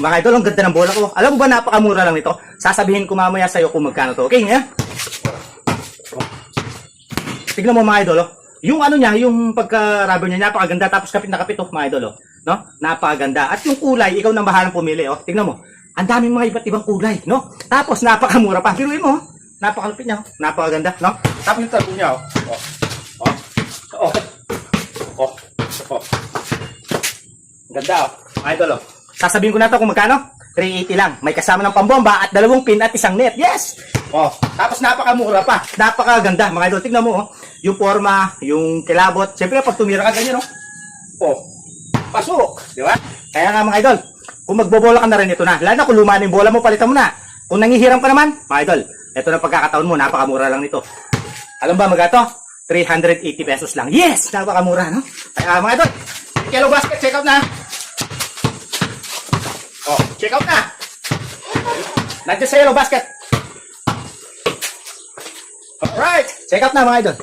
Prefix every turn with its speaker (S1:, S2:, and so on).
S1: mga idol, ang ganda ng bola ko. Alam mo ba, napakamura lang nito. Sasabihin ko mamaya sa'yo kung magkano to. Okay, ngayon? Tignan mo mga idol, oh. Yung ano niya, yung pagka-rubber niya, napakaganda. Tapos kapit na kapit, oh, mga idol, oh. No? Napakaganda. At yung kulay, ikaw nang bahalang pumili, oh. Tignan mo. Ang daming mga iba't ibang kulay, no? Tapos napakamura pa. Piruin mo, oh. Napakalupit niya, oh. Napakaganda, no? Tapos yung tarpo niya, oh. Oh. Oh. Oh. Oh. Ganda, oh. Mga idol, oh. Sasabihin ko na to kung magkano? 380 lang. May kasama ng pambomba at 2 pin at 1 net. Yes! Oh, tapos napakamura pa. Napakaganda, mga idol. Tingnan mo, oh. Yung forma, yung kilabot. Siyempre, pag tumira ka ganyan, oh. Oh, pasok. Di ba? Kaya nga, mga idol, kung magbobola ka na rin, ito na. Lalo na kung luma na yung bola mo, palitan mo na. Kung nangihiram ka naman, mga idol, ito na pagkakataon mo, napakamura lang nito. Alam ba, magato? 380 pesos lang. Yes! Napakamura, no? Kaya, mga idol, Yellow Basket, check out na. Oh, check out na. Nandiyan sa Yellow Basket. Alright, check out na, mga idol.